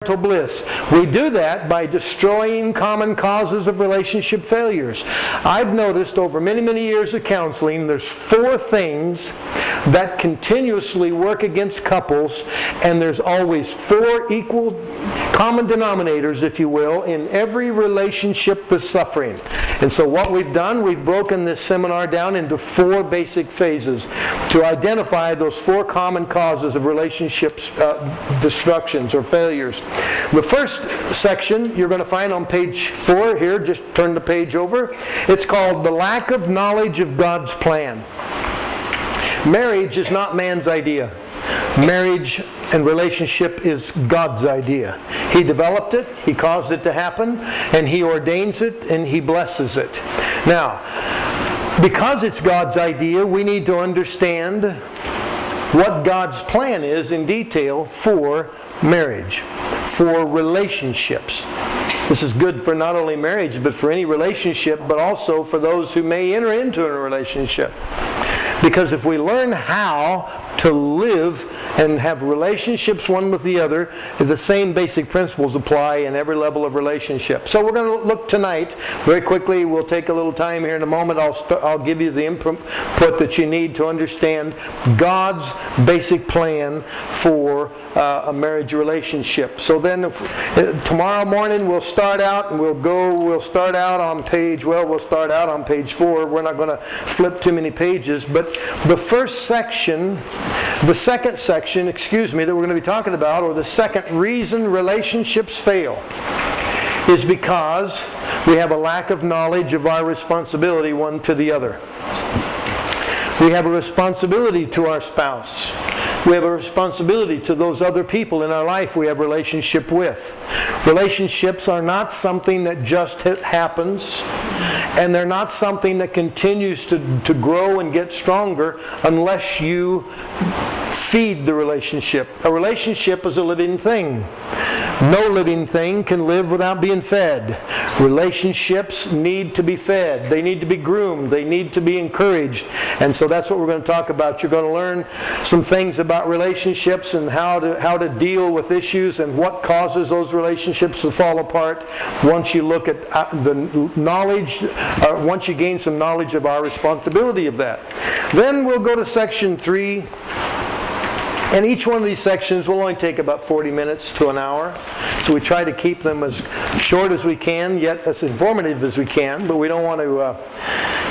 Marital Bliss. We do that by destroying common causes of relationship failures. I've noticed over many, many years of counseling, there's 4 things that continuously work against couples, and there's always 4 equal common denominators, if you will, in every relationship that's suffering. And so what we've done, we've broken this seminar down into 4 basic phases to identify those 4 common causes of relationships destructions or failures. The first section you're going to find on page 4 here, just turn the page over. It's called The Lack of Knowledge of God's Plan. Marriage is not man's idea. Marriage and relationship is God's idea. He developed it, He caused it to happen, and He ordains it, and He blesses it. Now, because it's God's idea, we need to understand what God's plan is in detail for marriage, for relationships. This is good for not only marriage, but for any relationship, but also for those who may enter into a relationship. Because if we learn how to live and have relationships one with the other, the same basic principles apply in every level of relationship. So we're going to look tonight, very quickly, we'll take a little time here in a moment, I'll give you the input that you need to understand God's basic plan for a marriage relationship. So then tomorrow morning we'll start out and we'll start out on page 4. We're not going to flip too many pages, but the second section, that we're going to be talking about, or the second reason relationships fail, is because we have a lack of knowledge of our responsibility one to the other. We have a responsibility to our spouse. We have a responsibility to those other people in our life we have a relationship with. Relationships are not something that just happens, and they're not something that continues to grow and get stronger unless you feed the relationship. A relationship is a living thing. No living thing can live without being fed. Relationships need to be fed. They need to be groomed. They need to be encouraged. And so that's what we're going to talk about. You're going to learn some things about relationships and how to deal with issues and what causes those relationships to fall apart once you look at the knowledge, once you gain some knowledge of our responsibility of that. Then we'll go to section 3. And each one of these sections will only take about 40 minutes to an hour. So we try to keep them as short as we can, yet as informative as we can. But we don't want to...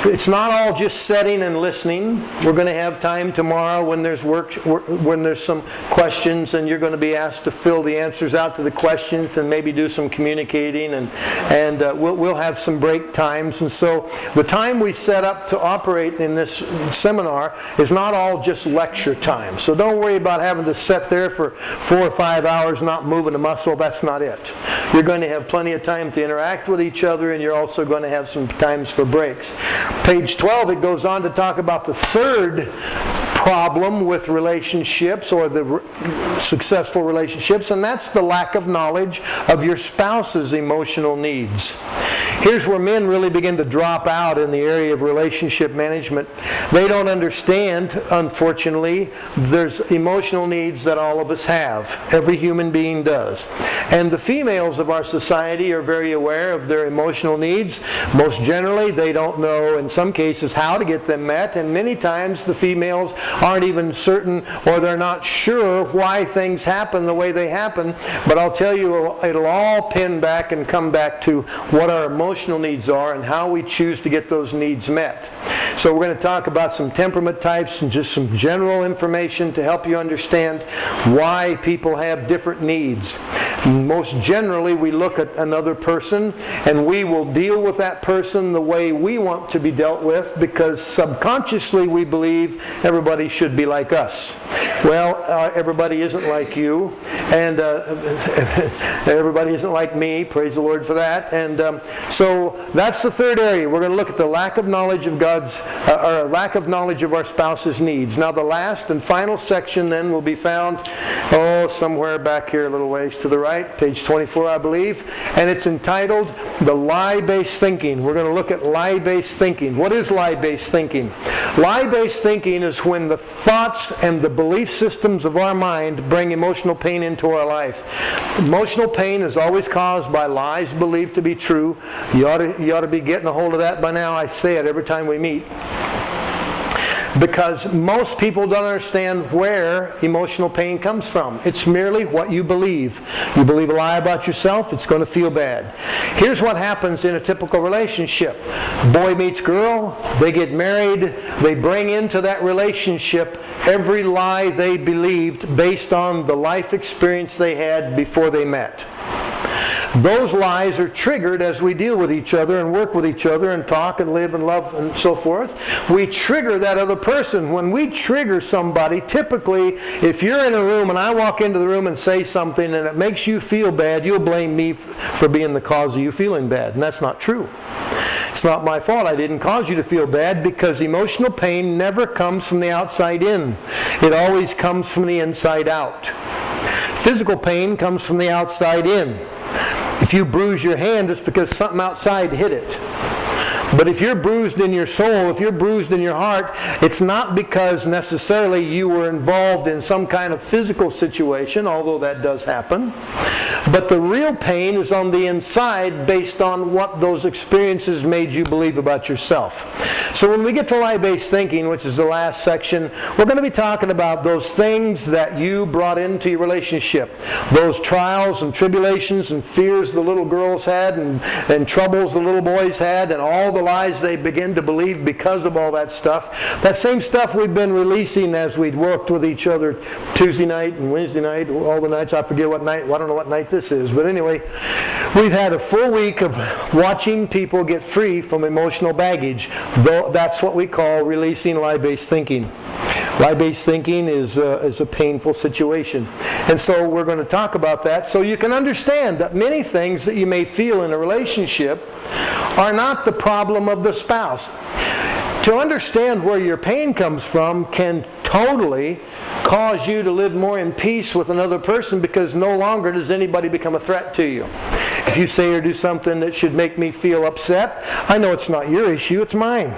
it's not all just sitting and listening. We're going to have time tomorrow when there's when there's some questions, and you're going to be asked to fill the answers out to the questions and maybe do some communicating. And we'll have some break times. And so the time we set up to operate in this seminar is not all just lecture time. So don't worry about having to sit there for 4 or 5 hours not moving a muscle. That's not it. You're going to have plenty of time to interact with each other, and you're also going to have some times for breaks. Page 12, it goes on to talk about the third problem with relationships, or the successful relationships, and that's the lack of knowledge of your spouse's emotional needs. Here's where men really begin to drop out in the area of relationship management. They don't understand, unfortunately, there's emotional needs that all of us have. Every human being does. And the females of our society are very aware of their emotional needs. Most generally, they don't know, in some cases, how to get them met. And many times, the females aren't even certain, or they're not sure why things happen the way they happen. But I'll tell you, it'll all pin back and come back to what our emotional needs are and how we choose to get those needs met. So we're going to talk about some temperament types and just some general information to help you understand why people have different needs. Most generally, we look at another person and we will deal with that person the way we want to be dealt with, because subconsciously we believe everybody should be like us. Well, everybody isn't like you, and everybody isn't like me. Praise the Lord for that. And so that's the third area. We're going to look at the lack of knowledge of or lack of knowledge of our spouse's needs. Now, the last and final section then will be found, somewhere back here a little ways to the right, page 24, I believe, and it's entitled The Lie-Based Thinking. We're going to look at lie-based thinking. What is lie-based thinking? Lie-based thinking is when the thoughts and the belief belief systems of our mind bring emotional pain into our life. Emotional pain is always caused by lies believed to be true. You ought to be getting a hold of that by now. I say it every time we meet. Because most people don't understand where emotional pain comes from. It's merely what you believe. You believe a lie about yourself, it's going to feel bad. Here's what happens in a typical relationship. Boy meets girl, they get married, they bring into that relationship every lie they believed based on the life experience they had before they met. Those lies are triggered as we deal with each other and work with each other and talk and live and love and so forth. We trigger that other person. When we trigger somebody, typically, if you're in a room and I walk into the room and say something and it makes you feel bad, you'll blame me for being the cause of you feeling bad. And that's not true. It's not my fault. I didn't cause you to feel bad, because emotional pain never comes from the outside in. It always comes from the inside out. Physical pain comes from the outside in. If you bruise your hand, it's because something outside hit it. But if you're bruised in your soul, if you're bruised in your heart, it's not because necessarily you were involved in some kind of physical situation, although that does happen. But the real pain is on the inside based on what those experiences made you believe about yourself. So when we get to lie-based thinking, which is the last section, we're going to be talking about those things that you brought into your relationship. Those trials and tribulations and fears the little girls had and troubles the little boys had, and all the lies they begin to believe because of all that stuff. That same stuff we've been releasing as we'd worked with each other Tuesday night and Wednesday night, all the nights. I forget what night, I don't know what night this is, but anyway, we've had a full week of watching people get free from emotional baggage. Though that's what we call releasing lie-based thinking. Lie-based thinking is a painful situation. And so we're going to talk about that so you can understand that many things that you may feel in a relationship are not the problem of the spouse. To understand where your pain comes from can totally cause you to live more in peace with another person, because no longer does anybody become a threat to you. If you say or do something that should make me feel upset, I know it's not your issue, it's mine.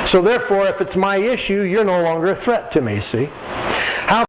So therefore, if it's my issue, you're no longer a threat to me, see?